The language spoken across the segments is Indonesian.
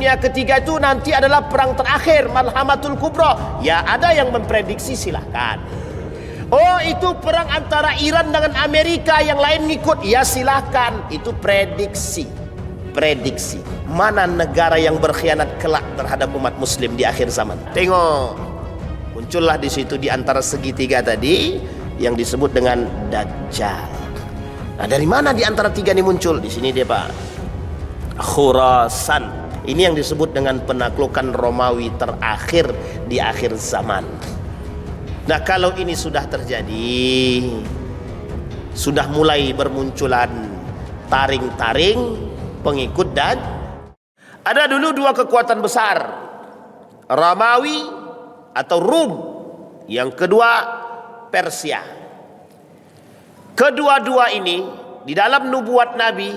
Dunia Ketiga itu nanti adalah perang terakhir, Malhamatul Kubra. Ya, ada yang memprediksi, silahkan. Oh, itu perang antara Iran dengan Amerika, yang lain ngikut. Ya silahkan, itu prediksi. Prediksi. Mana negara yang berkhianat kelak terhadap umat muslim di akhir zaman? Tengok, muncullah di situ di antara segitiga tadi yang disebut dengan Dajjal. Nah, dari mana di antara tiga ini muncul? Di sini dia, Pak. Khurasan. Ini yang disebut dengan penaklukan Romawi terakhir di akhir zaman. Nah, kalau ini sudah terjadi, sudah mulai bermunculan taring-taring pengikut, dan ada dulu dua kekuatan besar, Romawi atau Rum, yang kedua Persia. Kedua-dua ini di dalam nubuat Nabi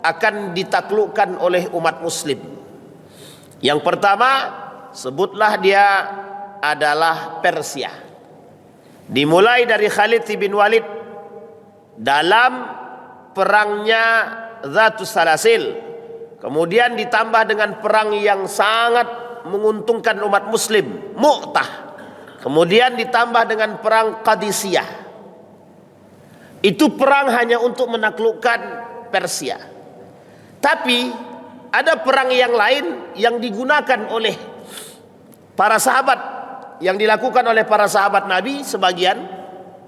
akan ditaklukkan oleh umat muslim. Yang pertama, sebutlah dia adalah Persia. Dimulai dari Khalid bin Walid dalam perangnya Zatus Salasil, kemudian ditambah dengan perang yang sangat menguntungkan umat muslim, Mu'tah, kemudian ditambah dengan perang Qadisiyah. Itu perang hanya untuk menaklukkan Persia. Tapi ada perang yang lain yang digunakan oleh para sahabat, yang dilakukan oleh para sahabat Nabi sebagian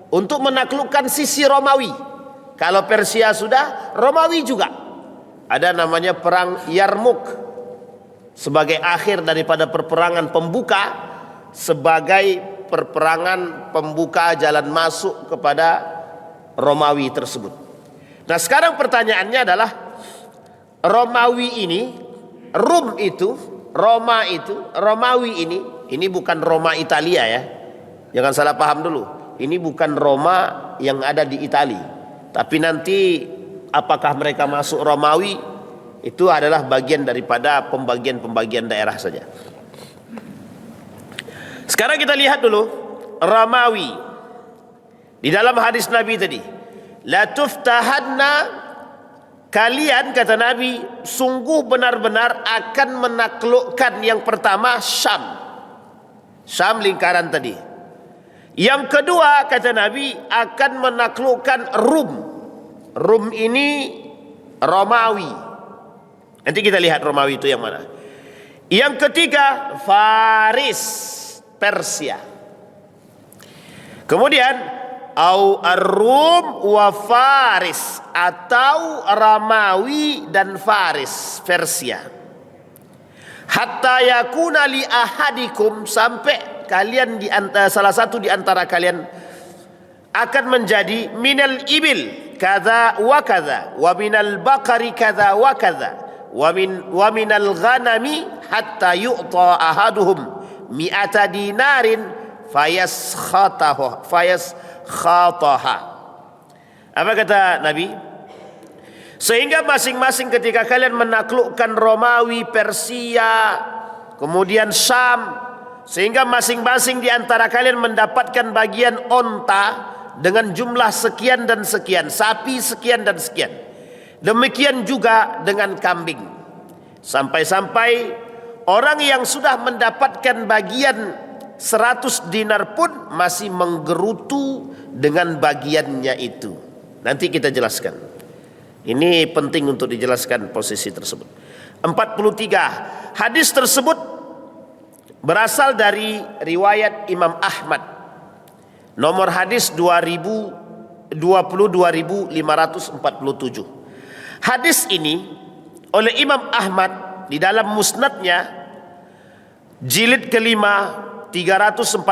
untuk menaklukkan sisi Romawi. Kalau Persia sudah, Romawi juga. Ada namanya perang Yarmuk sebagai akhir daripada perperangan pembuka, sebagai perperangan pembuka jalan masuk kepada Romawi tersebut. Nah, sekarang pertanyaannya adalah, Romawi ini, Rum itu, Roma itu, Romawi ini bukan Roma Italia ya. Jangan salah paham dulu. Ini bukan Roma yang ada di Italia. Tapi nanti apakah mereka masuk Romawi, itu adalah bagian daripada pembagian-pembagian daerah saja. Sekarang kita lihat dulu Romawi. Di dalam hadis Nabi tadi, la tuftahanna, kalian, kata Nabi, sungguh benar-benar akan menaklukkan yang pertama Syam. Syam lingkaran tadi. Yang kedua, kata Nabi, akan menaklukkan Rum. Rum ini Romawi. Nanti kita lihat Romawi itu yang mana. Yang ketiga, Faris, Persia. Kemudian au ar-Rum wa Faris, atau Romawi dan Faris, Persia. Hatta yakuna li ahadikum, sampai kalian di antara salah satu di antara kalian akan menjadi minal ibil kadza wa kadza, wa minal baqari kadza wa kadza, wa minal ghanami hatta yu'ta ahaduhum mi'ata dinarin fayaskhataha. Apa kata Nabi? Sehingga masing-masing ketika kalian menaklukkan Romawi, Persia, kemudian Syam, sehingga masing-masing di antara kalian mendapatkan bagian onta dengan jumlah sekian dan sekian, sapi sekian dan sekian. Demikian juga dengan kambing. Sampai-sampai orang yang sudah mendapatkan bagian 100 dinar pun masih menggerutu dengan bagiannya itu. Nanti kita jelaskan. Ini penting untuk dijelaskan posisi tersebut. 43. Hadis tersebut berasal dari riwayat Imam Ahmad. Nomor hadis 22.547. Hadis ini oleh Imam Ahmad di dalam musnadnya jilid kelima 340.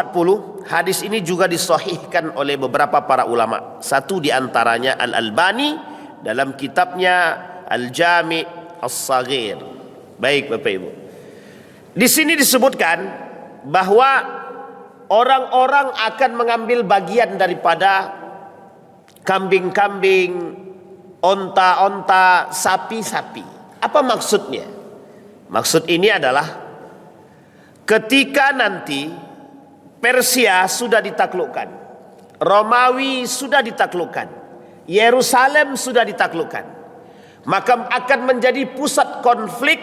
Hadis ini juga disahihkan oleh beberapa para ulama. Satu di antaranya Al-Albani dalam kitabnya Al-Jami' As-Saghir. Baik Bapak Ibu, di sini disebutkan bahwa orang-orang akan mengambil bagian daripada kambing-kambing, onta-onta, sapi-sapi. Apa maksudnya? Maksud ini adalah ketika nanti Persia sudah ditaklukkan, Romawi sudah ditaklukkan, Yerusalem sudah ditaklukkan, maka akan menjadi pusat konflik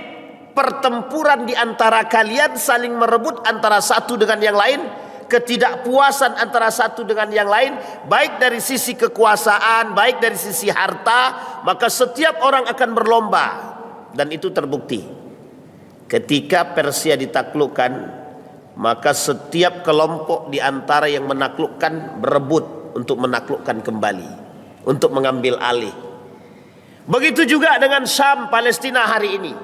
pertempuran di antara kalian, saling merebut antara satu dengan yang lain, ketidakpuasan antara satu dengan yang lain, baik dari sisi kekuasaan, baik dari sisi harta, maka setiap orang akan berlomba. Dan itu terbukti. Ketika Persia ditaklukkan, maka setiap kelompok di antara yang menaklukkan berebut untuk menaklukkan kembali, untuk mengambil alih. Begitu juga dengan Syam, Palestina hari ini.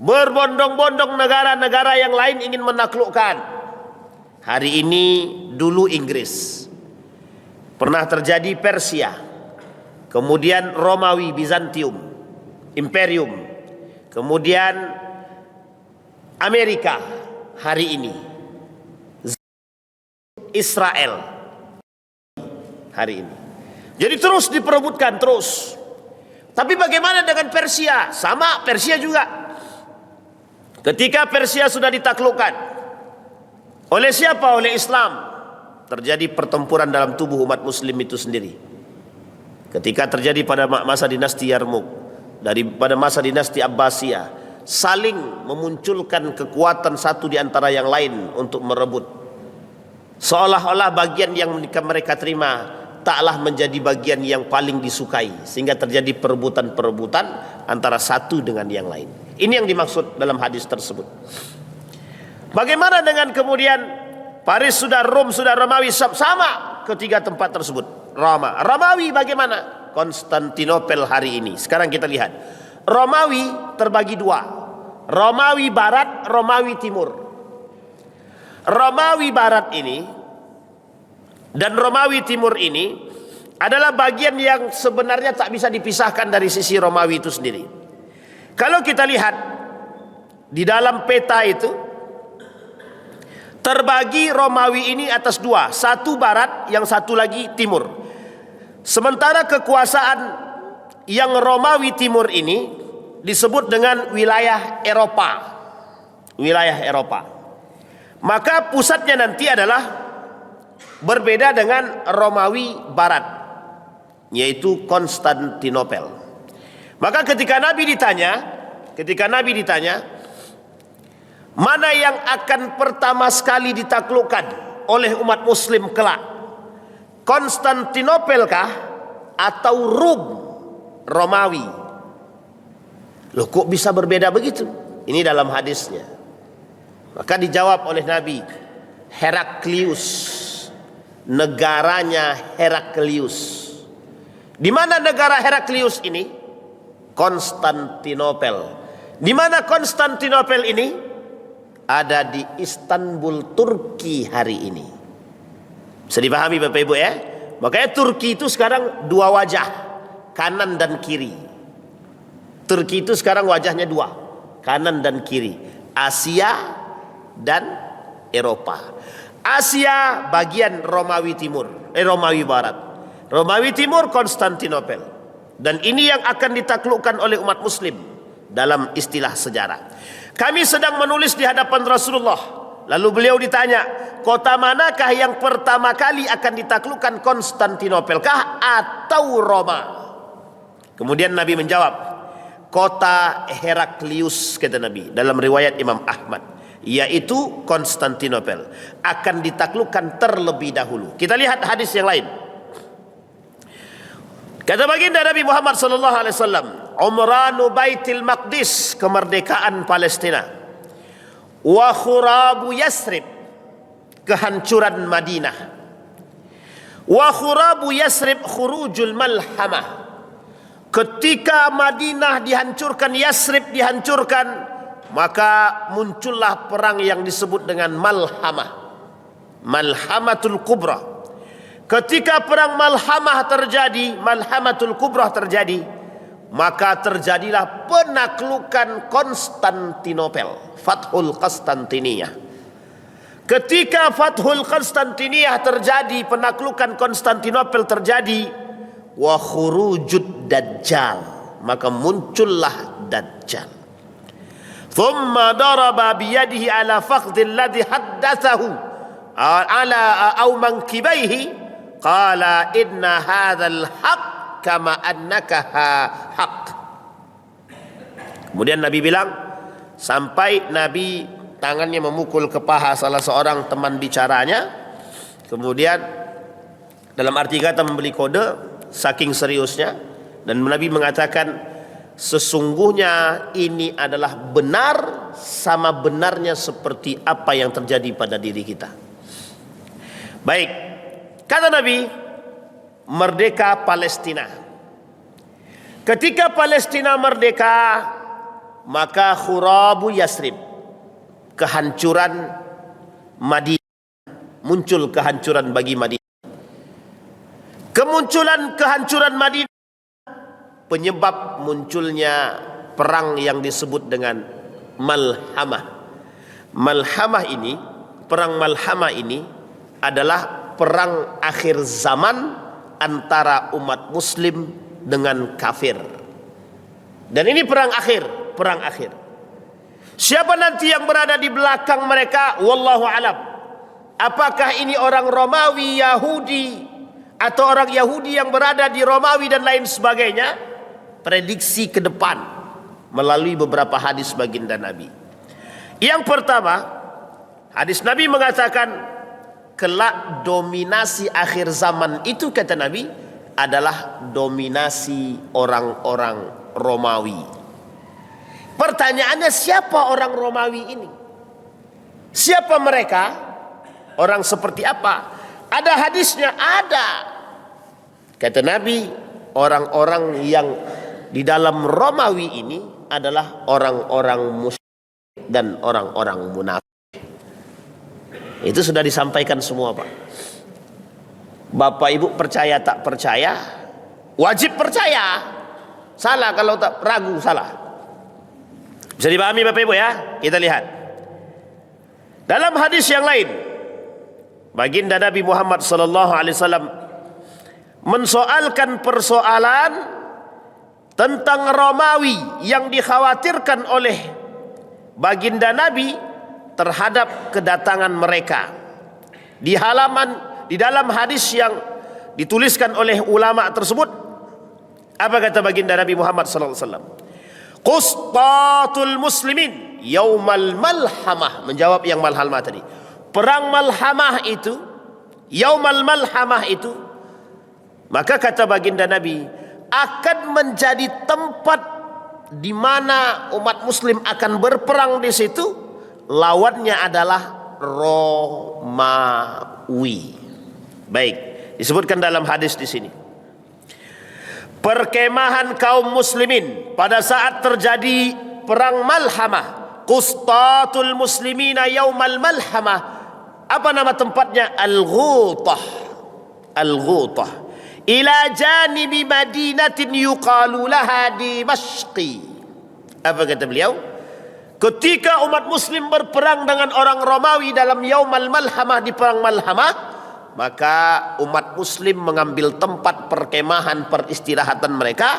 Berbondong-bondong negara-negara yang lain ingin menaklukkan. Hari ini dulu Inggris, pernah terjadi Persia, kemudian Romawi, Bizantium, Imperium, kemudian Amerika, hari ini Israel, hari ini. Jadi terus diperebutkan terus. Tapi bagaimana dengan Persia? Sama, Persia juga. Ketika Persia sudah ditaklukkan oleh siapa? Oleh Islam. Terjadi pertempuran dalam tubuh umat muslim itu sendiri. Ketika terjadi pada masa dinasti Yarmuk, pada masa dinasti Abbasiyah, saling memunculkan kekuatan satu di antara yang lain untuk merebut. Seolah-olah bagian yang mereka terima taklah menjadi bagian yang paling disukai, sehingga terjadi perebutan-perebutan antara satu dengan yang lain. Ini yang dimaksud dalam hadis tersebut. Bagaimana dengan kemudian Paris sudah, Rom sudah, Romawi sama, ketiga tempat tersebut. Romawi bagaimana? Konstantinopel hari ini. Sekarang kita lihat. Romawi terbagi dua. Romawi Barat, Romawi Timur. Romawi Barat ini dan Romawi Timur ini adalah bagian yang sebenarnya tak bisa dipisahkan dari sisi Romawi itu sendiri. Kalau kita lihat di dalam peta itu, terbagi Romawi ini atas dua, satu barat, yang satu lagi timur. Sementara kekuasaan yang Romawi Timur ini disebut dengan wilayah Eropa. Wilayah Eropa. Maka pusatnya nanti adalah berbeda dengan Romawi Barat, yaitu Konstantinopel. Maka ketika Nabi ditanya, mana yang akan pertama sekali ditaklukkan oleh umat muslim kelak? Konstantinopel kah atau Rum, Romawi? Loh, kok bisa berbeda begitu? Ini dalam hadisnya. Maka dijawab oleh Nabi, Heraklius, negaranya Heraklius. Di mana negara Heraklius ini? Konstantinopel. Di mana Konstantinopel ini? Ada di Istanbul, Turki hari ini. Bisa dipahami Bapak Ibu ya? Makanya Turki itu sekarang dua wajah, kanan dan kiri. Turki itu sekarang wajahnya dua, kanan dan kiri. Asia dan Eropa. Asia bagian Romawi Timur, Romawi Barat. Romawi Timur Konstantinopel. Dan ini yang akan ditaklukkan oleh umat muslim dalam istilah sejarah. Kami sedang menulis di hadapan Rasulullah. Lalu beliau ditanya, kota manakah yang pertama kali akan ditaklukkan, Konstantinopel kah atau Roma? Kemudian Nabi menjawab, kota Heraklius, kata Nabi dalam riwayat Imam Ahmad, yaitu Konstantinopel akan ditaklukkan terlebih dahulu. Kita lihat hadis yang lain. Kata baginda Nabi Muhammad sallallahu alaihi wasallam, Umranu Baitul Maqdis, kemerdekaan Palestina, wa khurabu Yasrib, kehancuran Madinah, wa khurabu Yasrib khurujul malhamah. Ketika Madinah dihancurkan, Yasrib dihancurkan, maka muncullah perang yang disebut dengan Malhamah, Malhamatul Kubra. Ketika perang Malhamah terjadi, Malhamatul Kubra terjadi, maka terjadilah penaklukan Konstantinopel, Fathul Konstantiniyah. Ketika Fathul Konstantiniyah terjadi, penaklukan Konstantinopel terjadi, wa khurujud Dajjal, maka muncullah Dajjal. Thumma daraba biyadihi ala fakhdhi alladhi haddathahu ala aw mankibaihi qala inna hadzal haqq kama annaka haqq. Kemudian Nabi bilang, sampai Nabi tangannya memukul ke paha salah seorang teman bicaranya. Kemudian dalam arti kata memberi kode saking seriusnya, dan Nabi mengatakan sesungguhnya ini adalah benar sama benarnya seperti apa yang terjadi pada diri kita. Baik, kata Nabi, merdeka Palestina. Ketika Palestina merdeka, maka khurabu Yasrib, kehancuran Madinah, muncul kehancuran bagi Madinah. Kemunculan kehancuran Madinah penyebab munculnya perang yang disebut dengan Malhamah. Malhamah ini, perang Malhamah ini adalah perang akhir zaman antara umat muslim dengan kafir. Dan ini perang akhir, perang akhir. Siapa nanti yang berada di belakang mereka, wallahu alam. Apakah ini orang Romawi, Yahudi, atau orang Yahudi yang berada di Romawi dan lain sebagainya? Prediksi ke depan melalui beberapa hadis baginda Nabi. Yang pertama, hadis Nabi mengatakan kelak dominasi akhir zaman itu, kata Nabi, adalah dominasi orang-orang Romawi. Pertanyaannya, siapa orang Romawi ini? Siapa mereka? Orang seperti apa? Ada hadisnya? Ada. Kata Nabi, orang-orang yang di dalam Romawi ini adalah orang-orang musyrik dan orang-orang munafik. Itu sudah disampaikan semua, Pak. Bapak Ibu percaya tak percaya, wajib percaya. Salah kalau tak ragu, salah. Bisa dipahami Bapak Ibu ya? Kita lihat dalam hadis yang lain, baginda Nabi Muhammad sallallahu alaihi wasallam mensoalkan persoalan tentang Romawi yang dikhawatirkan oleh baginda Nabi terhadap kedatangan mereka. Di dalam hadis yang dituliskan oleh ulama tersebut, apa kata baginda Nabi Muhammad sallallahu alaihi wasallam? Qustatul muslimin yaumal malhamah, menjawab yang malhamah tadi. Perang malhamah itu, yaumal malhamah itu, maka kata baginda Nabi, akan menjadi tempat di mana umat muslim akan berperang di situ. Lawannya adalah Romawi. Baik, disebutkan dalam hadis di sini. Perkemahan kaum muslimin pada saat terjadi perang Malhamah, Qustatul muslimina yaumal malhamah. Apa nama tempatnya? Al-Ghutah. Al-Ghutah. Ila janibi madinatin yuqalu laha Dimashqi. Apa kata beliau? Ketika umat muslim berperang dengan orang Romawi dalam yaumal malhamah, di perang Malhamah, maka umat muslim mengambil tempat perkemahan peristirahatan mereka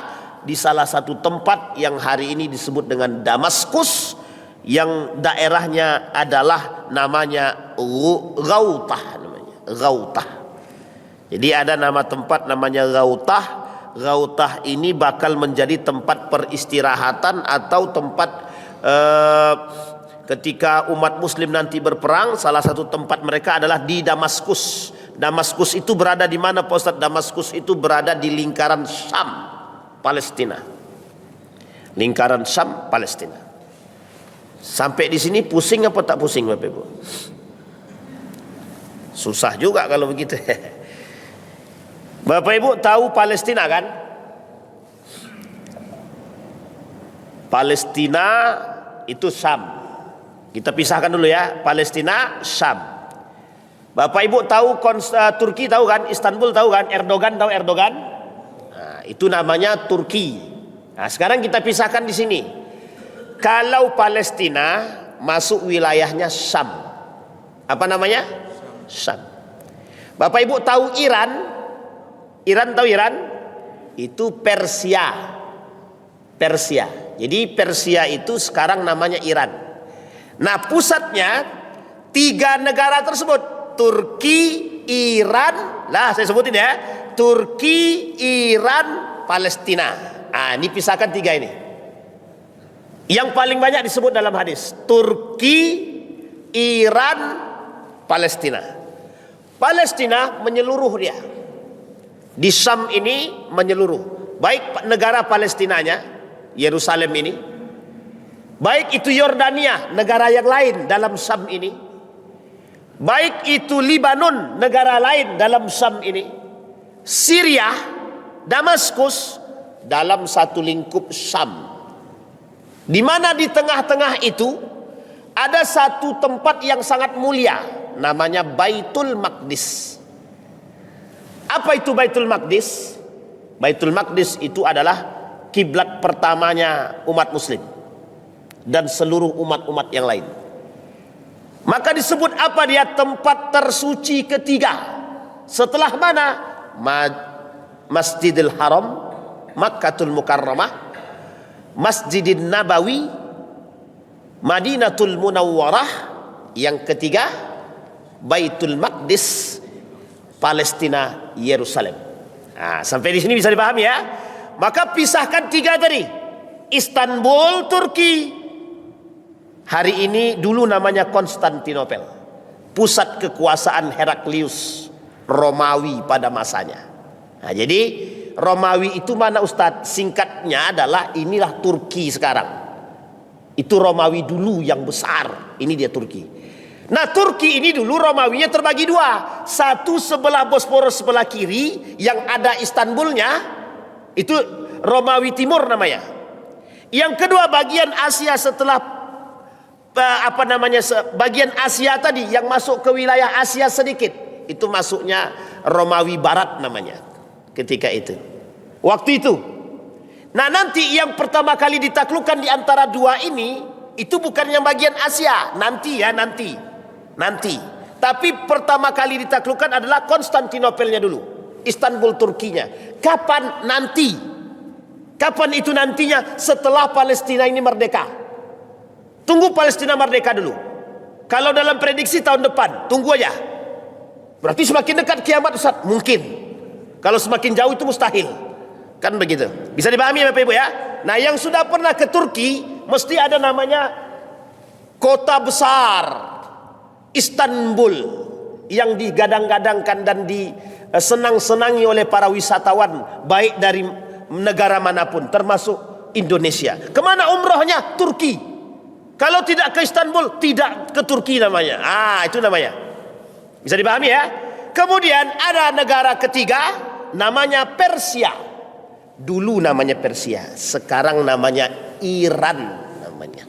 di salah satu tempat yang hari ini disebut dengan Damaskus, yang daerahnya adalah namanya Ghautah, namanya Ghautah. Jadi ada nama tempat namanya Ghautah. Ghautah ini bakal menjadi tempat peristirahatan atau tempat ketika umat muslim nanti berperang. Salah satu tempat mereka adalah di Damaskus. Damaskus itu berada di mana, Pak Ustaz? Damaskus itu berada di lingkaran Syam, Palestina. Lingkaran Syam, Palestina. Sampai di sini pusing apa tak pusing Bapak Ibu? Susah juga kalau begitu. Bapak Ibu tahu Palestina kan? Palestina itu Syam. Kita pisahkan dulu ya, Palestina, Syam. Bapak Ibu tahu Turki tahu kan? Istanbul tahu kan? Erdogan tahu Erdogan? Nah, itu namanya Turki. Nah, sekarang kita pisahkan di sini. Kalau Palestina masuk wilayahnya Syam. Apa namanya? Syam. Bapak Ibu tahu Iran? Iran tahu Iran? Itu Persia. Persia. Jadi Persia itu sekarang namanya Iran. Nah, pusatnya 3 negara tersebut. Turki, Iran, lah saya sebutin ya, Turki, Iran, Palestina. Nah, ini pisahkan 3 ini. Yang paling banyak disebut dalam hadis, Turki, Iran, Palestina. Palestina menyeluruh dia. Di Syam ini menyeluruh. Baik negara Palestinanya, Yerusalem ini, baik itu Yordania, negara yang lain dalam Syam ini, baik itu Libanon, negara lain dalam Syam ini, Syria, Damaskus, dalam satu lingkup Syam. Di mana di tengah-tengah itu ada satu tempat yang sangat mulia, namanya Baitul Maqdis. Apa itu Baitul Maqdis? Baitul Maqdis itu adalah kiblat pertamanya umat muslim dan seluruh umat-umat yang lain. Maka disebut apa dia? Tempat tersuci ketiga. Setelah mana? Masjidil Haram, Makkatul Mukarramah, Masjidin Nabawi, Madinatul Munawwarah. Yang ketiga Baitul Maqdis, Palestina, Yerusalem. Nah, sampai di sini bisa dipahami ya. Maka pisahkan tiga tadi. Istanbul, Turki. Hari ini dulu namanya Konstantinopel, pusat kekuasaan Heraklius, Romawi pada masanya. Nah, jadi Romawi itu mana Ustadz? Singkatnya adalah inilah Turki sekarang. Itu Romawi dulu yang besar. Ini dia Turki. Nah, Turki ini dulu Romawinya terbagi dua. Satu sebelah Bosporus sebelah kiri yang ada Istanbulnya, itu Romawi Timur namanya. Yang kedua bagian Asia setelah bagian Asia tadi yang masuk ke wilayah Asia sedikit, itu masuknya Romawi Barat namanya. Ketika itu, waktu itu. Nah, nanti yang pertama kali ditaklukkan di antara dua ini, itu bukan yang bagian Asia. Nanti. Tapi pertama kali ditaklukkan adalah Konstantinopelnya dulu, Istanbul Turkinya. Kapan? Nanti. Kapan itu nantinya? Setelah Palestina ini merdeka. Tunggu Palestina merdeka dulu. Kalau dalam prediksi tahun depan, tunggu aja. Berarti semakin dekat kiamat Ustaz? Mungkin. Kalau semakin jauh itu mustahil. Kan begitu. Bisa dipahami Bapak Ibu ya? Nah, yang sudah pernah ke Turki mesti ada namanya kota besar Istanbul yang digadang-gadangkan dan disenang-senangi oleh para wisatawan baik dari negara manapun termasuk Indonesia. Kemana umrohnya? Turki. Kalau tidak ke Istanbul, tidak ke Turki namanya. Itu namanya. Bisa dipahami ya? Kemudian ada negara ketiga namanya Persia. Dulu namanya Persia, sekarang namanya Iran namanya.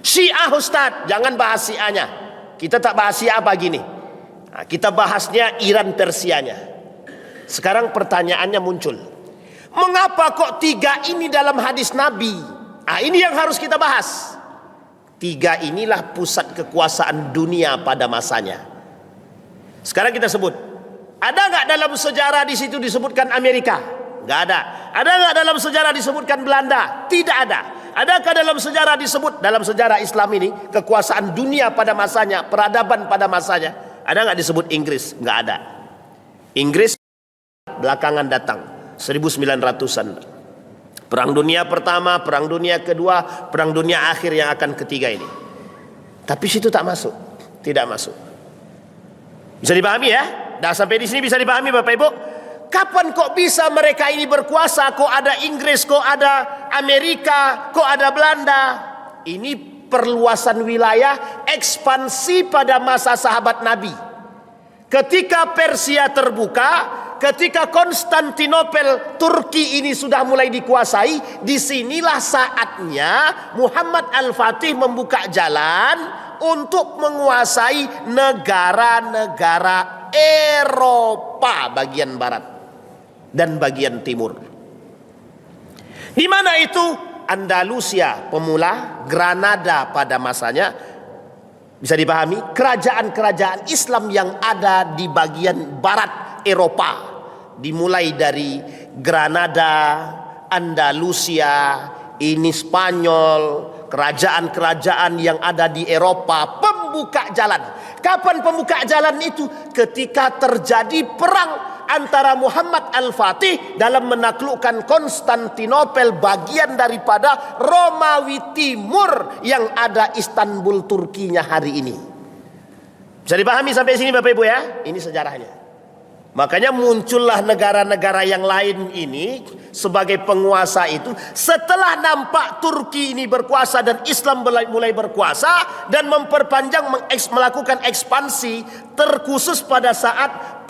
Syiah Ustaz, jangan bahas Syiahnya. Kita tak bahas Syiah pagi ini. Nah, kita bahasnya Iran Persianya. Sekarang pertanyaannya muncul. Mengapa kok tiga ini dalam hadis Nabi? Ini yang harus kita bahas. Tiga inilah pusat kekuasaan dunia pada masanya. Sekarang kita sebut. Ada nggak dalam sejarah di situ disebutkan Amerika? Nggak ada. Ada nggak dalam sejarah disebutkan Belanda? Tidak ada. Adakah dalam sejarah disebut, dalam sejarah Islam ini, kekuasaan dunia pada masanya, peradaban pada masanya? Ada nggak disebut Inggris? Nggak ada. Inggris belakangan datang, 1900-an. Perang dunia pertama, perang dunia kedua, perang dunia akhir yang akan ketiga ini. Tapi situ tak masuk, tidak masuk. Bisa dipahami ya? Dah sampai di sini bisa dipahami Bapak Ibu? Kapan kok bisa mereka ini berkuasa? Kok ada Inggris, kok ada Amerika, kok ada Belanda? Ini perluasan wilayah, ekspansi pada masa sahabat Nabi. Ketika Persia terbuka, ketika Konstantinopel Turki ini sudah mulai dikuasai, disinilah saatnya Muhammad Al-Fatih membuka jalan untuk menguasai negara-negara Eropa bagian barat dan bagian timur. Di mana itu? Andalusia pemula, Granada pada masanya. Bisa dipahami, kerajaan-kerajaan Islam yang ada di bagian barat Eropa, dimulai dari Granada, Andalusia, ini Spanyol, kerajaan-kerajaan yang ada di Eropa, pembuka jalan. Kapan pembuka jalan itu? Ketika terjadi perang antara Muhammad Al-Fatih dalam menaklukkan Konstantinopel, bagian daripada Romawi Timur yang ada Istanbul Turkinya hari ini. Bisa dipahami sampai sini Bapak Ibu ya? Ini sejarahnya. Makanya muncullah negara-negara yang lain ini sebagai penguasa itu setelah nampak Turki ini berkuasa dan Islam mulai berkuasa dan memperpanjang melakukan ekspansi, terkhusus pada saat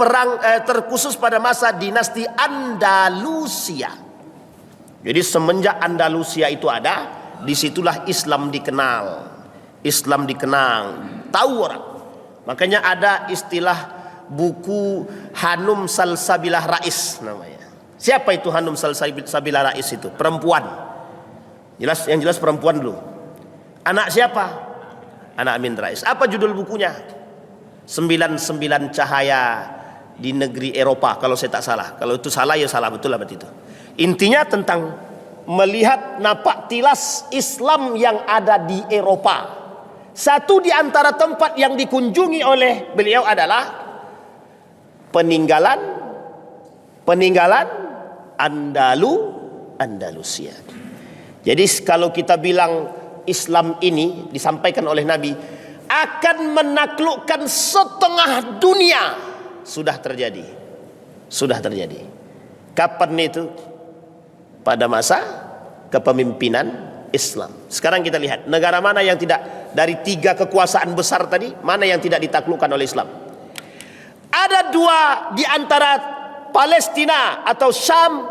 terkhusus pada masa dinasti Andalusia. Jadi semenjak Andalusia itu ada, disitulah Islam dikenal. Islam dikenal, tahu orang. Makanya ada istilah buku Hanum Salsabilah Rais namanya. Siapa itu Hanum Salsabilah Rais itu? Perempuan. Yang jelas perempuan dulu. Anak siapa? Anak Amin Rais. Apa judul bukunya? 99 Cahaya di Negeri Eropa kalau saya tak salah. Kalau itu salah ya salah betul lah berarti itu. Intinya tentang melihat napak tilas Islam yang ada di Eropa. Satu di antara tempat yang dikunjungi oleh beliau adalah peninggalan Andalusia. Jadi kalau kita bilang Islam ini disampaikan oleh Nabi akan menaklukkan setengah dunia, sudah terjadi. Kapan itu? Pada masa kepemimpinan Islam. Sekarang kita lihat negara mana yang tidak, dari 3 kekuasaan besar tadi, mana yang tidak ditaklukkan oleh Islam. Ada 2 di antara Palestina atau Syam,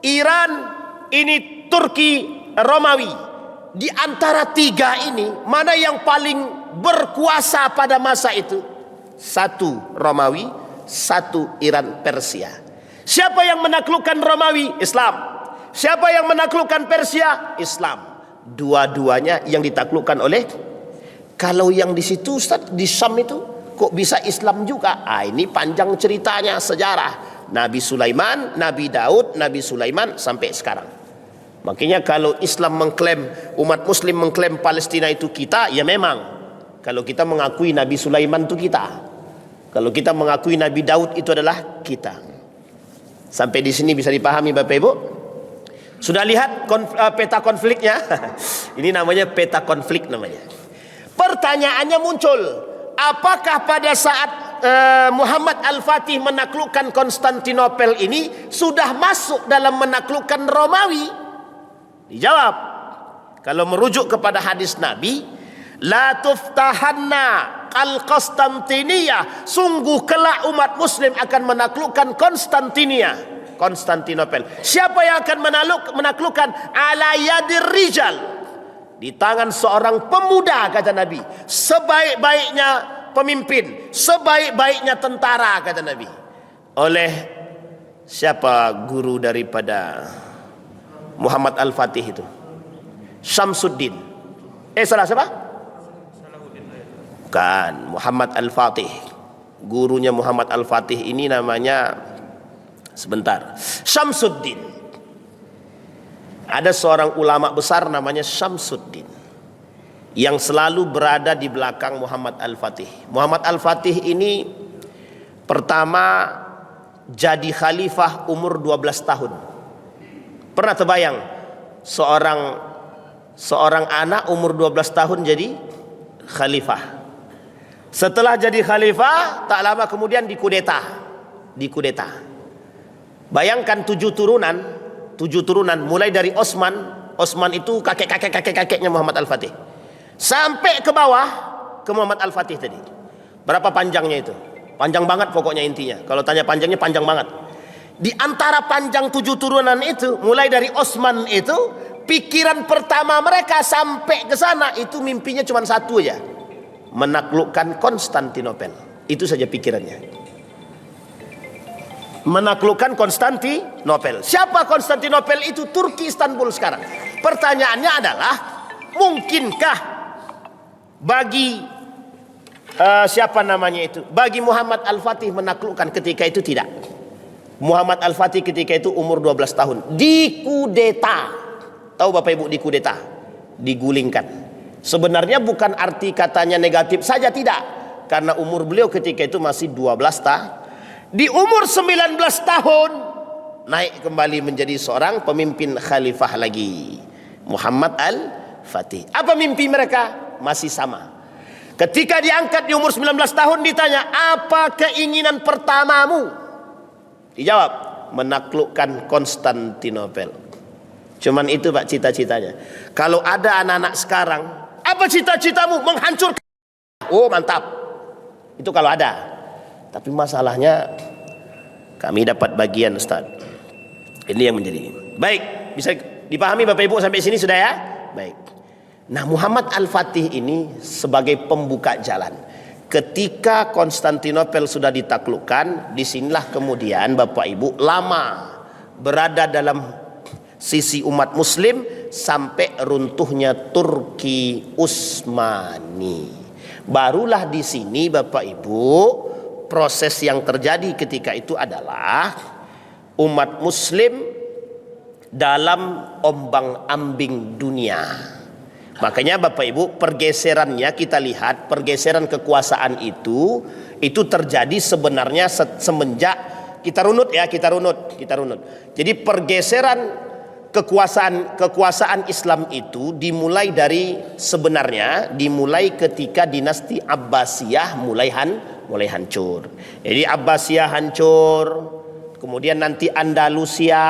Iran, ini Turki, Romawi. Di antara 3 ini, mana yang paling berkuasa pada masa itu? 1 Romawi, 1 Iran, Persia. Siapa yang menaklukkan Romawi? Islam. Siapa yang menaklukkan Persia? Islam. Dua-duanya yang ditaklukkan oleh. Kalau yang di situ Ustaz, di Syam itu kok bisa Islam juga? Ini panjang ceritanya, sejarah. Nabi Sulaiman, Nabi Daud, Nabi Sulaiman sampai sekarang. Makanya kalau Islam mengklaim, umat Muslim mengklaim Palestina itu kita, ya memang. Kalau kita mengakui Nabi Sulaiman itu kita. Kalau kita mengakui Nabi Daud itu adalah kita. Sampai di sini bisa dipahami Bapak Ibu? Sudah lihat peta konfliknya? Ini namanya peta konflik namanya. Pertanyaannya muncul, apakah pada saat Muhammad Al-Fatih menaklukkan Konstantinopel ini sudah masuk dalam menaklukkan Romawi? Dijawab, kalau merujuk kepada hadis Nabi, la tuftahanna al-Konstantiniyah, sungguh kelak umat Muslim akan menaklukkan Konstantinopel. Siapa yang akan menaklukkan? Ala yadir rijal, di tangan seorang pemuda, kata Nabi. Sebaik-baiknya pemimpin, sebaik-baiknya tentara, kata Nabi. Oleh siapa guru daripada Muhammad Al-Fatih itu? Syamsuddin. Salah siapa? Bukan, Muhammad Al-Fatih. Gurunya Muhammad Al-Fatih ini namanya, sebentar, Syamsuddin. Ada seorang ulama besar namanya Syamsuddin yang selalu berada di belakang Muhammad Al-Fatih. Muhammad Al-Fatih ini pertama jadi khalifah umur 12 tahun. Pernah terbayang seorang anak umur 12 tahun jadi khalifah? Setelah jadi khalifah, tak lama kemudian dikudeta. Bayangkan 7 turunan mulai dari Osman itu kakeknya Muhammad Al-Fatih, sampai ke bawah ke Muhammad Al-Fatih tadi. Berapa panjangnya itu? Panjang banget pokoknya intinya. Kalau tanya panjangnya, panjang banget. Di antara panjang 7 turunan itu, mulai dari Osman itu, pikiran pertama mereka sampai ke sana itu mimpinya cuma satu aja, menaklukkan Konstantinopel. Itu saja pikirannya, menaklukkan Konstantinopel. Siapa Konstantinopel itu? Turki, Istanbul sekarang. Pertanyaannya adalah, mungkinkah bagi siapa namanya itu, bagi Muhammad Al-Fatih menaklukkan ketika itu? Tidak. Muhammad Al-Fatih ketika itu umur 12 tahun dikudeta. Tahu Bapak Ibu dikudeta? Digulingkan. Sebenarnya bukan arti katanya negatif saja, tidak. Karena umur beliau ketika itu masih 12 tahun. Di umur 19 tahun naik kembali menjadi seorang pemimpin khalifah lagi, Muhammad Al-Fatih. Apa mimpi mereka? Masih sama. Ketika diangkat di umur 19 tahun ditanya, apa keinginan pertamamu? Dijawab, menaklukkan Konstantinopel. Cuman itu Pak cita-citanya. Kalau ada anak-anak sekarang, apa cita-citamu? Menghancurkan. Oh mantap. Itu kalau ada. Tapi masalahnya kami dapat bagian Ustaz. Ini yang menjadi. Baik, bisa dipahami Bapak Ibu sampai sini sudah ya? Baik. Nah, Muhammad Al-Fatih ini sebagai pembuka jalan. Ketika Konstantinopel sudah ditaklukkan, disinilah kemudian Bapak Ibu lama berada dalam sisi umat muslim sampai runtuhnya Turki Utsmani. Barulah di sini Bapak Ibu proses yang terjadi ketika itu adalah umat muslim dalam ombang-ambing dunia. Makanya Bapak Ibu pergeserannya kita lihat, pergeseran kekuasaan itu terjadi sebenarnya semenjak kita runut. Jadi pergeseran kekuasaan Islam itu dimulai ketika dinasti Abbasiyah mulai hancur. Jadi Abbasiyah hancur, kemudian nanti Andalusia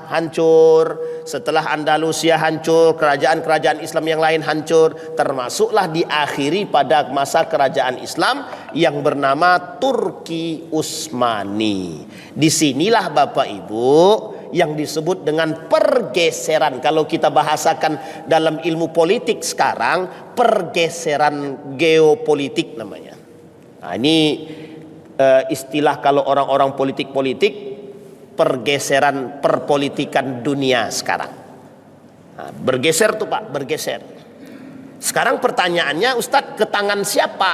hancur. Setelah Andalusia hancur, kerajaan-kerajaan Islam yang lain hancur, termasuklah diakhiri pada masa kerajaan Islam yang bernama Turki Utsmani. Disinilah Bapak Ibu yang disebut dengan pergeseran. Kalau kita bahasakan dalam ilmu politik sekarang, pergeseran geopolitik namanya. Nah, ini istilah kalau orang-orang politik, pergeseran perpolitikan dunia sekarang. Nah, bergeser tuh Pak, bergeser. Sekarang pertanyaannya, Ustadz, ke tangan siapa?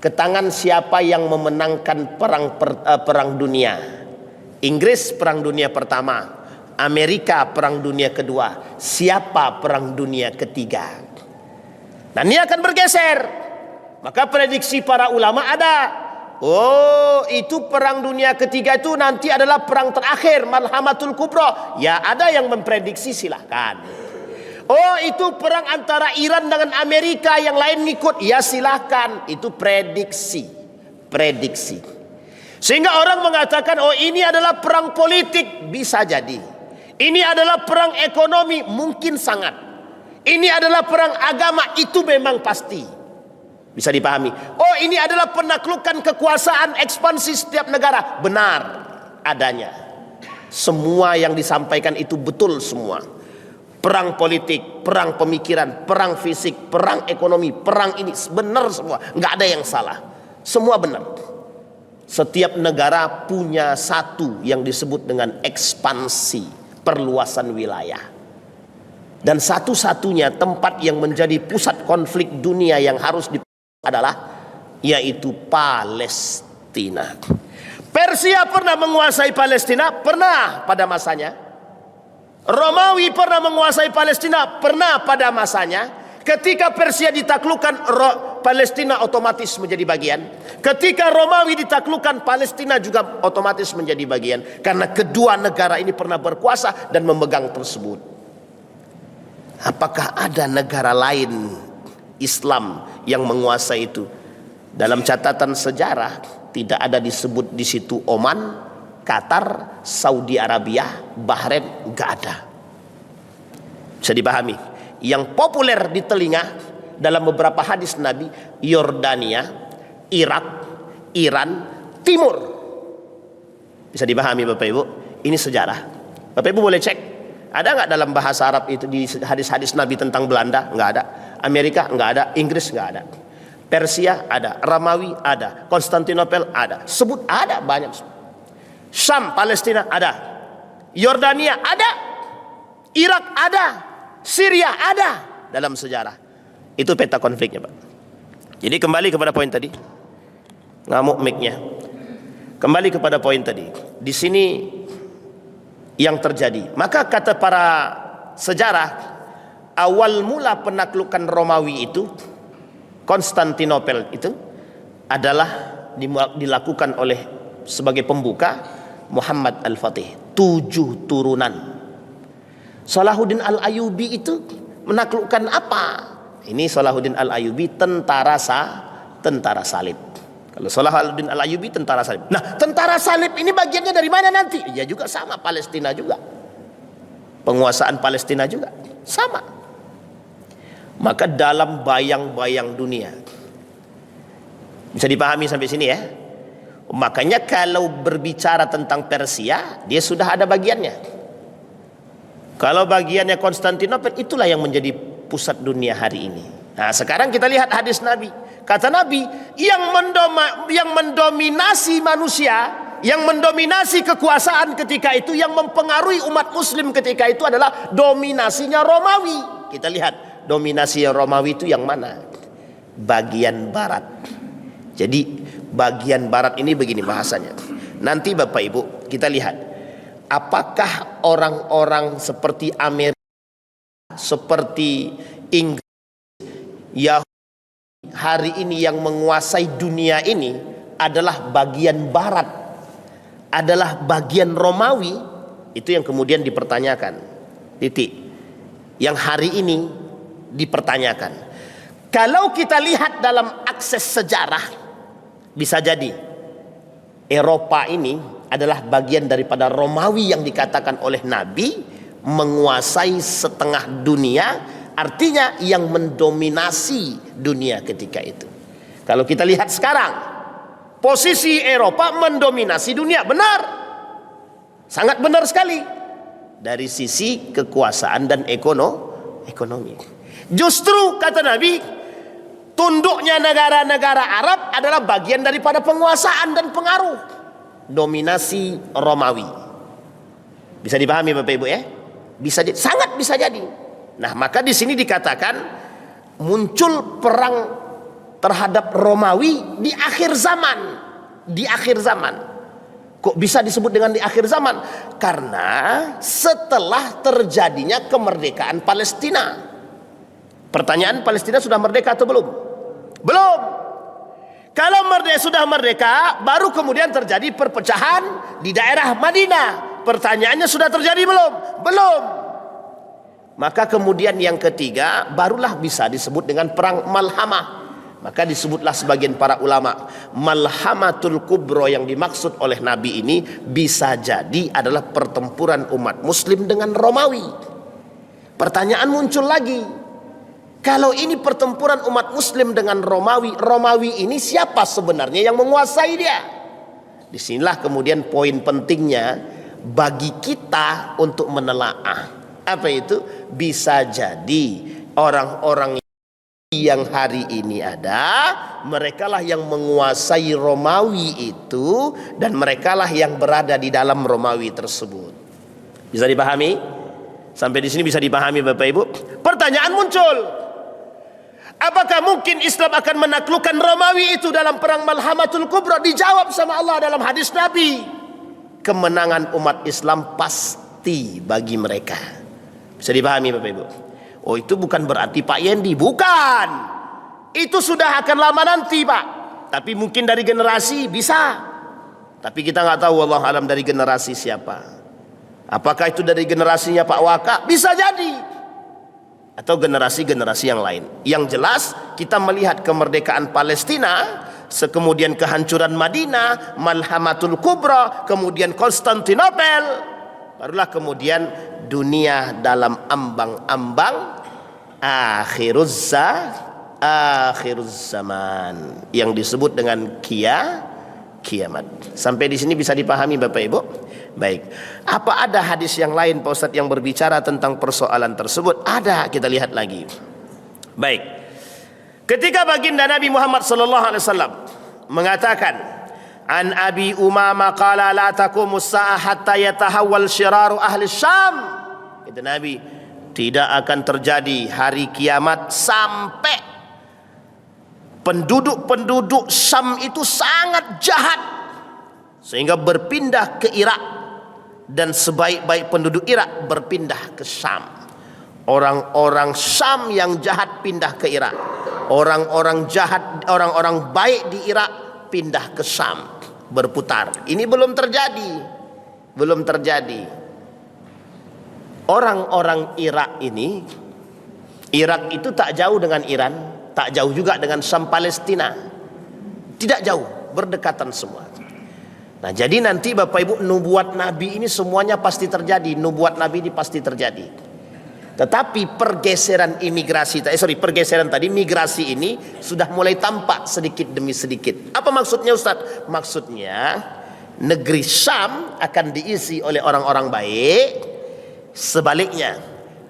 Ke tangan siapa yang memenangkan perang dunia? Inggris perang dunia pertama, Amerika perang dunia kedua, siapa perang dunia ketiga? Dan ini akan bergeser. Maka prediksi para ulama ada. Oh, itu perang dunia ketiga itu nanti adalah perang terakhir, Malhamatul Kubra. Ya, ada yang memprediksi, silahkan. Oh, itu perang antara Iran dengan Amerika, yang lain ngikut. Ya silahkan, itu prediksi. Sehingga orang mengatakan, oh ini adalah perang politik, bisa jadi. Ini adalah perang ekonomi, mungkin sangat. Ini adalah perang agama, itu memang pasti. Bisa dipahami. Oh ini adalah penaklukan kekuasaan ekspansi setiap negara, benar adanya. Semua yang disampaikan itu betul semua. Perang politik, perang pemikiran, perang fisik, perang ekonomi, perang ini benar semua, nggak ada yang salah. Semua benar. Setiap negara punya satu yang disebut dengan ekspansi, perluasan wilayah. Dan satu-satunya tempat yang menjadi pusat konflik dunia yang harus adalah yaitu Palestina. Persia pernah menguasai Palestina? Pernah pada masanya. Romawi pernah menguasai Palestina? Pernah pada masanya. Ketika Persia ditaklukkan, Palestina otomatis menjadi bagian. Ketika Romawi ditaklukkan, Palestina juga otomatis menjadi bagian. Karena kedua negara ini pernah berkuasa dan memegang tersebut. Apakah ada negara lain Islam yang menguasai itu? Dalam catatan sejarah tidak ada disebut di situ Oman, Qatar, Saudi Arabia, Bahrain, nggak ada. Bisa dipahami. Yang populer di telinga dalam beberapa hadis Nabi, Yordania, Irak, Iran, Timur. Bisa dipahami Bapak Ibu? Ini sejarah. Bapak Ibu boleh cek. Ada nggak dalam bahasa Arab itu di hadis-hadis Nabi tentang Belanda? Nggak ada. Amerika nggak ada. Inggris nggak ada. Persia ada. Romawi ada. Konstantinopel ada. Sebut ada banyak. Syam, Palestina ada. Yordania ada. Irak ada. Syria ada dalam sejarah. Itu peta konfliknya Pak. Jadi kembali kepada poin tadi. Ngamuk mic-nya. Kembali kepada poin tadi. Di sini yang terjadi. Maka kata para sejarah, awal mula penaklukan Romawi itu, Konstantinopel itu adalah dilakukan oleh sebagai pembuka, Muhammad Al-Fatih, 7 turunan. Salahuddin Al-Ayyubi itu menaklukkan apa? Ini Salahuddin Al-Ayyubi tentara salib. Kalau Salahuddin Al-Ayyubi tentara salib. Nah, tentara salib ini bagiannya dari mana nanti? Ya juga sama, Palestina juga. Penguasaan Palestina juga sama. Maka dalam bayang-bayang dunia, bisa dipahami sampai sini ya. Makanya kalau berbicara tentang Persia, dia sudah ada bagiannya. Kalau bagiannya Konstantinopel, itulah yang menjadi pusat dunia hari ini. Nah, sekarang kita lihat hadis Nabi. Kata Nabi, yang mendominasi manusia, yang mendominasi kekuasaan ketika itu, yang mempengaruhi umat muslim ketika itu adalah dominasinya Romawi. Kita lihat dominasi Romawi itu yang mana? Bagian barat. Jadi bagian barat ini begini bahasanya. Nanti Bapak Ibu kita lihat, apakah orang-orang seperti Amerika, seperti Inggris, Yahudi hari ini yang menguasai dunia ini adalah bagian barat, adalah bagian Romawi? Itu yang kemudian dipertanyakan. Titik. Yang hari ini dipertanyakan. Kalau kita lihat dalam akses sejarah, bisa jadi Eropa ini adalah bagian daripada Romawi yang dikatakan oleh Nabi menguasai setengah dunia, artinya yang mendominasi dunia ketika itu. Kalau kita lihat sekarang, posisi Eropa mendominasi dunia, benar, sangat benar sekali dari sisi kekuasaan dan ekonomi. Justru kata Nabi, tunduknya negara-negara Arab adalah bagian daripada penguasaan dan pengaruh dominasi Romawi. Bisa dipahami Bapak Ibu ya? Bisa jadi, sangat bisa jadi. Nah, maka di sini dikatakan muncul perang terhadap Romawi di akhir zaman. Di akhir zaman. Kok bisa disebut dengan di akhir zaman? Karena setelah terjadinya kemerdekaan Palestina. Pertanyaan, Palestina sudah merdeka atau belum? Belum. Kalau sudah merdeka, baru kemudian terjadi perpecahan di daerah Madinah. Pertanyaannya, sudah terjadi belum? Belum. Maka kemudian yang ketiga, barulah bisa disebut dengan perang Malhamah. Maka disebutlah sebagian para ulama, Malhamatul Kubro yang dimaksud oleh Nabi ini bisa jadi adalah pertempuran umat muslim dengan Romawi. Pertanyaan muncul lagi, kalau ini pertempuran umat muslim dengan Romawi, Romawi ini siapa sebenarnya yang menguasai dia? Disinilah kemudian poin pentingnya bagi kita untuk menelaah. Apa itu? Bisa jadi orang-orang yang hari ini ada, merekalah yang menguasai Romawi itu, dan merekalah yang berada di dalam Romawi tersebut. Bisa dipahami? Sampai di sini bisa dipahami Bapak Ibu? Pertanyaan muncul, apakah mungkin Islam akan menaklukkan Romawi itu dalam perang Malhamatul Kubra? Dijawab sama Allah dalam hadis Nabi, kemenangan umat Islam pasti bagi mereka. Bisa dipahami Bapak Ibu? Oh, itu bukan berarti Pak Yendi, bukan. Itu sudah akan lama nanti Pak. Tapi mungkin dari generasi bisa. Tapi kita nggak tahu, wallahu alam, dari generasi siapa. Apakah itu dari generasinya Pak Waka? Bisa jadi. Atau generasi-generasi yang lain. Yang jelas kita melihat kemerdekaan Palestina, kemudian kehancuran Madinah, Malhamatul Kubra, kemudian Konstantinopel, barulah kemudian dunia dalam ambang-ambang akhiruz zaman yang disebut dengan kiamat. Sampai di sini bisa dipahami Bapak Ibu? Baik. Apa ada hadis yang lain Pak Ustadz yang berbicara tentang persoalan tersebut? Ada, kita lihat lagi. Baik. Ketika baginda Nabi Muhammad sallallahu alaihi wasallam mengatakan, an Abi Umamah qala la taqumus sa'a hatta yatahawwal syiraru ahli Syam. Kata Nabi, tidak akan terjadi hari kiamat sampai penduduk-penduduk Syam itu sangat jahat sehingga berpindah ke Irak, dan sebaik-baik penduduk Irak berpindah ke Syam. Orang-orang Syam yang jahat pindah ke Irak. Orang-orang jahat, orang-orang baik di Irak pindah ke Syam. berputar. Ini belum terjadi. Belum terjadi. Orang-orang Irak ini, Irak itu tak jauh dengan Iran, tak jauh juga dengan Syam Palestina. Tidak jauh, berdekatan semua. Nah, jadi nanti Bapak Ibu, nubuat Nabi ini semuanya pasti terjadi. Nubuat Nabi ini pasti terjadi. Tetapi pergeseran migrasi ini sudah mulai tampak sedikit demi sedikit. Apa maksudnya, Ustaz? Maksudnya negeri Syam akan diisi oleh orang-orang baik. Sebaliknya,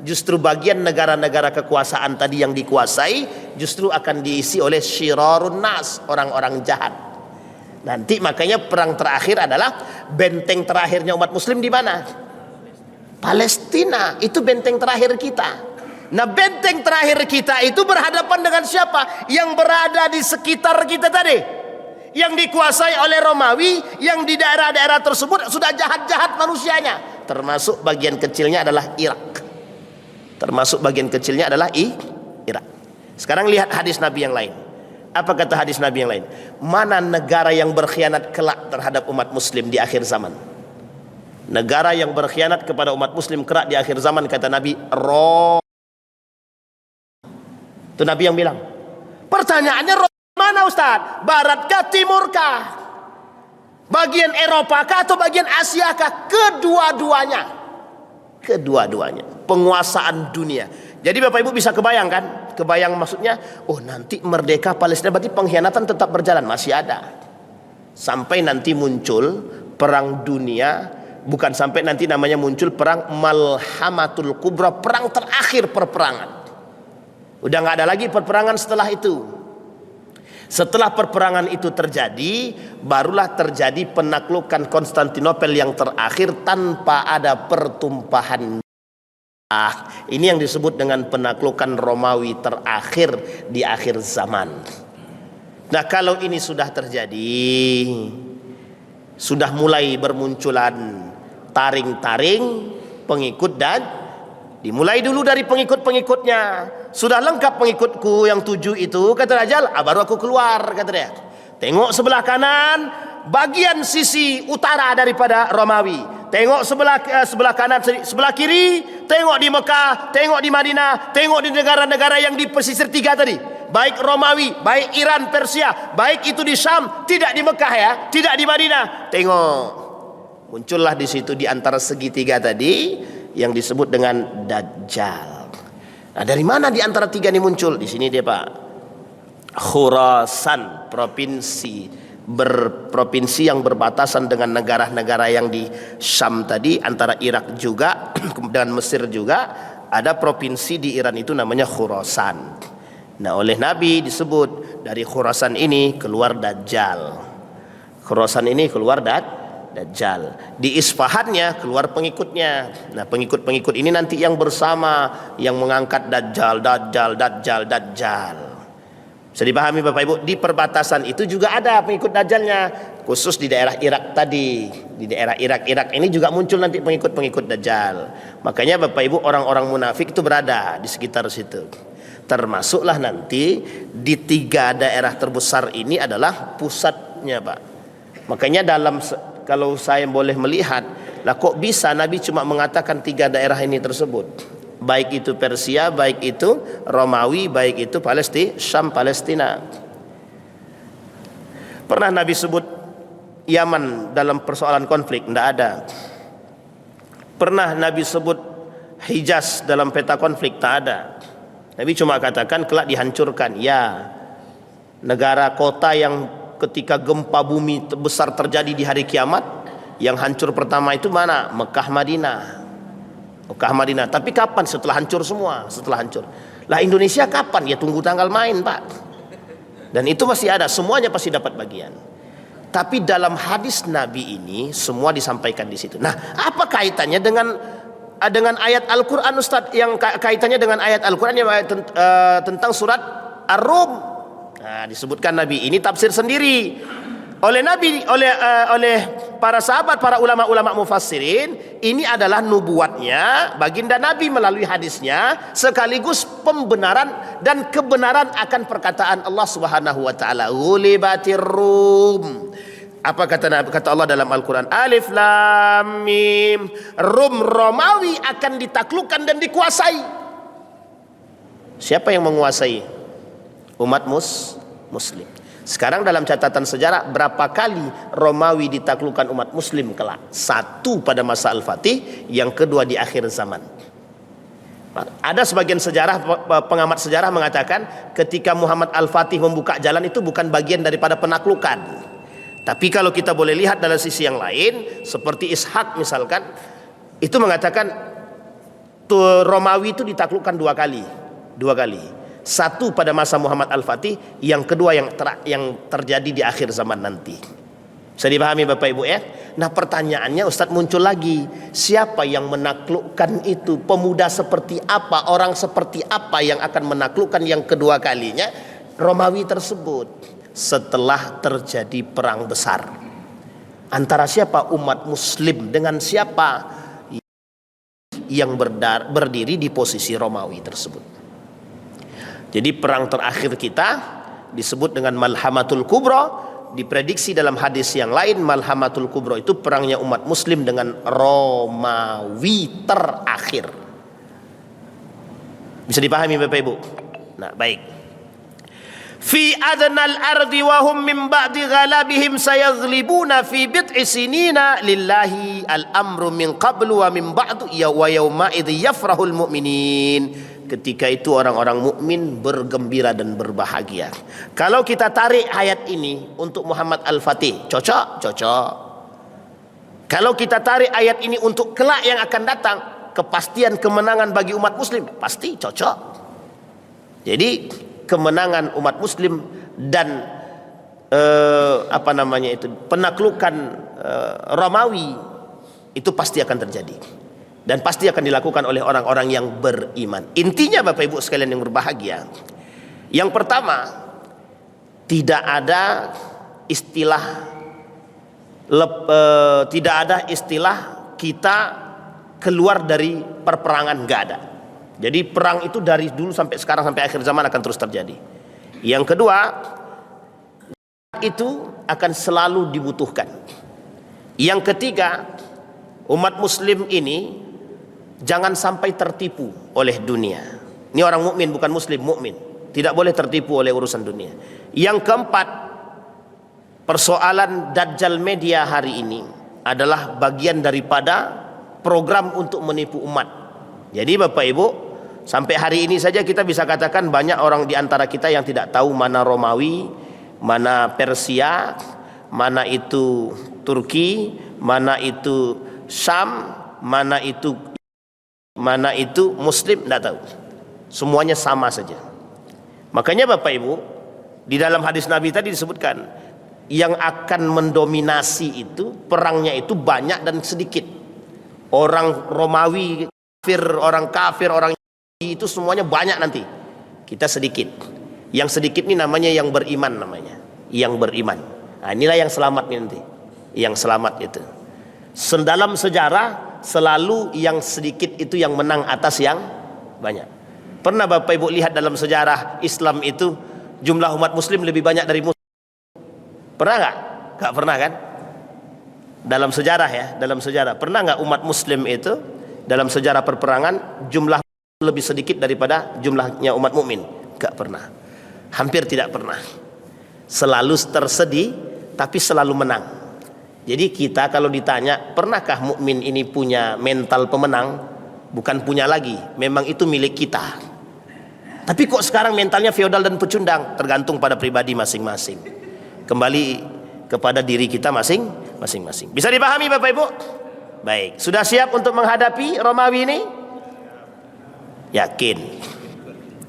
justru bagian negara-negara kekuasaan tadi yang dikuasai justru akan diisi oleh syirarun nas, orang-orang jahat. Nanti makanya perang terakhir adalah benteng terakhirnya umat muslim di mana? Palestina. Itu benteng terakhir kita. Nah, benteng terakhir kita itu berhadapan dengan siapa? Yang berada di sekitar kita tadi, yang dikuasai oleh Romawi, yang di daerah-daerah tersebut sudah jahat-jahat manusianya, termasuk bagian kecilnya adalah Irak. Termasuk bagian kecilnya adalah Irak. Sekarang lihat hadis Nabi yang lain. Apa kata hadis Nabi yang lain? Mana negara yang berkhianat kelak terhadap umat muslim di akhir zaman? Negara yang berkhianat kepada umat muslim kelak di akhir zaman, kata Nabi, itu Nabi yang bilang. Pertanyaannya, mana Ustaz? Baratkah, timurkah? Bagian Eropakah atau bagian Asiakah? Kedua-duanya. Kedua-duanya. Penguasaan dunia. Jadi Bapak Ibu bisa kebayangkan? Kebayang maksudnya, oh nanti merdeka Palestina, berarti pengkhianatan tetap berjalan. Masih ada. Sampai nanti muncul perang dunia. Bukan sampai nanti namanya muncul perang Malhamatul Kubra, perang terakhir perperangan. Udah nggak ada lagi perperangan setelah itu. Setelah perperangan itu terjadi, barulah terjadi penaklukan Konstantinopel yang terakhir tanpa ada pertumpahan. Ini yang disebut dengan penaklukan Romawi terakhir di akhir zaman. Nah, kalau ini sudah terjadi, sudah mulai bermunculan taring-taring pengikut, dan dimulai dulu dari pengikut-pengikutnya. Sudah lengkap pengikutku yang 7 itu, kata Dajjal, baru aku keluar, kata dia. Tengok sebelah kanan, bagian sisi utara daripada Romawi. Tengok sebelah kanan, sebelah kiri, tengok di Mekah, tengok di Madinah, tengok di negara-negara yang di pesisir 3 tadi. Baik Romawi, baik Iran, Persia, baik itu di Syam, tidak di Mekah ya, tidak di Madinah. Tengok, muncullah di situ di antara segitiga tadi yang disebut dengan Dajjal. Nah, dari mana di antara 3 ini muncul? Di sini dia, Pak. Khurasan, provinsi yang berbatasan dengan negara-negara yang di Syam tadi, antara Irak juga dan Mesir juga. Ada provinsi di Iran itu namanya Khurasan. Nah, oleh Nabi disebut dari Khurasan ini keluar Dajjal. Khurasan ini keluar Dajjal. Di Isfahannya keluar pengikutnya. Nah, pengikut-pengikut ini nanti yang bersama yang mengangkat Dajjal. Bisa dipahami Bapak Ibu? Di perbatasan itu juga ada pengikut Dajjalnya, khusus di daerah Irak tadi. Di daerah Irak ini juga muncul nanti pengikut-pengikut Dajjal. Makanya Bapak Ibu, orang-orang munafik itu berada di sekitar situ. Termasuklah nanti di 3 daerah terbesar ini adalah pusatnya, Pak. Makanya kalau saya boleh melihat, lah kok bisa Nabi cuma mengatakan 3 daerah ini tersebut? Baik itu Persia, baik itu Romawi, baik itu Syam Palestina. Pernah Nabi sebut Yaman dalam persoalan konflik? Tidak ada. Pernah Nabi sebut Hijaz dalam peta konflik? Tak ada. Nabi cuma katakan kelak dihancurkan. Ya, negara kota yang ketika gempa bumi besar terjadi di hari kiamat, yang hancur pertama itu mana? Mekah, Madinah. Tapi kapan? Setelah hancur semua. Setelah hancur. Lah Indonesia kapan? Ya tunggu tanggal main, Pak. Dan itu masih ada. Semuanya pasti dapat bagian. Tapi dalam hadis Nabi ini semua disampaikan di situ. Nah, apa kaitannya dengan ayat Al-Quran, Ustaz? Yang kaitannya dengan ayat Al-Quran yang tentang surat Ar-Rum. Nah, disebutkan Nabi ini tafsir sendiri oleh Nabi, oleh para sahabat, para ulama-ulama mufassirin. Ini adalah nubuatnya baginda Nabi melalui hadisnya, sekaligus pembenaran dan kebenaran akan perkataan Allah Subhanahu wa taala, "Ghulibatir Rum." Apa kata Allah dalam Al-Quran? Alif Lam Mim. Romawi akan ditaklukkan dan dikuasai. Siapa yang menguasai? Umat Muslim. Sekarang dalam catatan sejarah, berapa kali Romawi ditaklukkan umat Muslim kelak? Satu pada masa Al-Fatih, yang kedua di akhir zaman. Ada sebagian pengamat sejarah mengatakan ketika Muhammad Al-Fatih membuka jalan itu bukan bagian daripada penaklukan. Tapi kalau kita boleh lihat dalam sisi yang lain, seperti Ishak misalkan, itu mengatakan Romawi itu ditaklukkan dua kali. Satu pada masa Muhammad Al-Fatih, yang kedua yang terjadi di akhir zaman nanti. Bisa dipahami Bapak Ibu ya? Nah pertanyaannya Ustadz muncul lagi, siapa yang menaklukkan itu? Pemuda seperti apa? Orang seperti apa yang akan menaklukkan yang kedua kalinya Romawi tersebut? Setelah terjadi perang besar antara siapa? Umat Muslim dengan siapa yang berdiri di posisi Romawi tersebut. Jadi perang terakhir kita disebut dengan Malhamatul Kubra. Diprediksi dalam hadis yang lain, Malhamatul Kubra itu perangnya umat Muslim dengan Romawi terakhir. Bisa dipahami Bapak Ibu? Nah baik. Fi adnal ardi wa hum min ba'di ghalabihim sayaghlibuna fi bid'i sinina lillahi al-amru min qablu wa min ba'du wa yawma idh yafrahul mu'minin. Ketika itu orang-orang mukmin bergembira dan berbahagia. Kalau kita tarik ayat ini untuk Muhammad Al-Fatih, cocok? Kalau kita tarik ayat ini untuk kelak yang akan datang, kepastian kemenangan bagi umat Muslim, pasti cocok. Jadi kemenangan umat Muslim dan penaklukan Romawi itu pasti akan terjadi dan pasti akan dilakukan oleh orang-orang yang beriman. Intinya Bapak Ibu sekalian yang berbahagia, yang pertama, tidak ada istilah kita keluar dari perperangan, nggak ada. Jadi perang itu dari dulu sampai sekarang sampai akhir zaman akan terus terjadi. Yang kedua, itu akan selalu dibutuhkan. Yang ketiga, umat Muslim ini jangan sampai tertipu oleh dunia. Ini orang mukmin bukan Muslim, mukmin. Tidak boleh tertipu oleh urusan dunia. Yang keempat, persoalan Dajjal media hari ini adalah bagian daripada program untuk menipu umat. Jadi Bapak Ibu, sampai hari ini saja kita bisa katakan banyak orang di antara kita yang tidak tahu mana Romawi, mana Persia, mana itu Turki, mana itu Syam, mana itu Muslim, tidak tahu. Semuanya sama saja. Makanya Bapak Ibu, di dalam hadis Nabi tadi disebutkan yang akan mendominasi itu perangnya itu banyak dan sedikit. Orang Romawi orang kafir, orang itu semuanya banyak nanti. Kita sedikit. Yang sedikit ini namanya yang beriman namanya. Yang beriman. Nah, inilah yang selamat nanti. Yang selamat itu. Dalam sejarah selalu yang sedikit itu yang menang atas yang banyak. Pernah Bapak Ibu lihat dalam sejarah Islam itu jumlah umat Muslim lebih banyak dari Muslim? Pernah nggak? Nggak pernah kan? Dalam sejarah ya, dalam sejarah pernah nggak umat Muslim itu dalam sejarah perperangan jumlah lebih sedikit daripada jumlahnya umat mukmin? Nggak pernah. Hampir tidak pernah. Selalu tersedih tapi selalu menang. Jadi kita kalau ditanya pernahkah mukmin ini punya mental pemenang? Bukan punya lagi, memang itu milik kita. Tapi kok sekarang mentalnya feodal dan pecundang? Tergantung pada pribadi masing-masing. Kembali kepada diri kita masing-masing. Bisa dipahami Bapak Ibu? Baik, sudah siap untuk menghadapi Romawi ini? Yakin.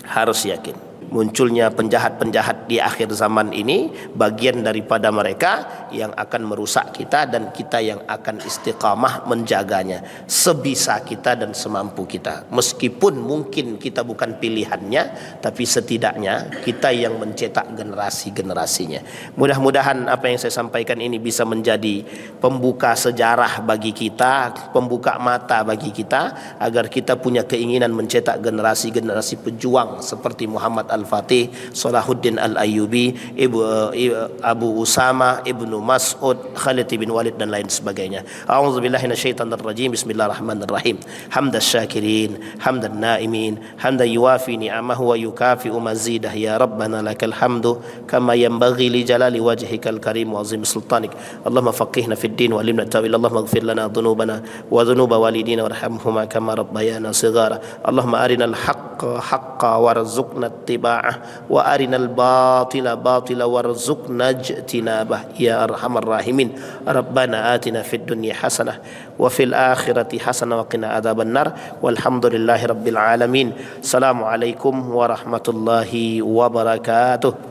Harus yakin. Munculnya penjahat-penjahat di akhir zaman ini bagian daripada mereka yang akan merusak kita dan kita yang akan istiqamah menjaganya sebisa kita dan semampu kita. Meskipun mungkin kita bukan pilihannya, tapi setidaknya kita yang mencetak generasi-generasinya. Mudah-mudahan apa yang saya sampaikan ini bisa menjadi pembuka sejarah bagi kita, pembuka mata bagi kita, agar kita punya keinginan mencetak generasi-generasi pejuang seperti Muhammad Al-Fatih, Salahuddin Al-Ayyubi, Abu Usama, Ibnu Mas'ud, Khalid bin Walid dan lain sebagainya. A'udzubillahi minasyaitonir rajim. Bismillahirrahmanirrahim. Hamdas syakirin, hamdan naimin, hamdan yuwafi ni'amahu wa yukafi'u mazidah. Ya Rabbana lakal hamdu kama yanbaghi li jalali wajhikal karim wa azim sultanik. Allahumma faqihna fid din wa alimna ta'wil. Allahumma ighfir lana dhunubana wa dhunuba walidina warhamhuma kama rabbayana shighara. Allahumma arinal haqqa haqqa warzuqna ittiba'ah wa arinal batila batila warzuqna ijtinabah ya arhamar rahimin. Rabbana atina fid dunya hasanah wa fil akhirati hasanah wa qina adzaban nar. Walhamdulillahi rabbil alamin. Assalamualaikum warahmatullahi wabarakatuh.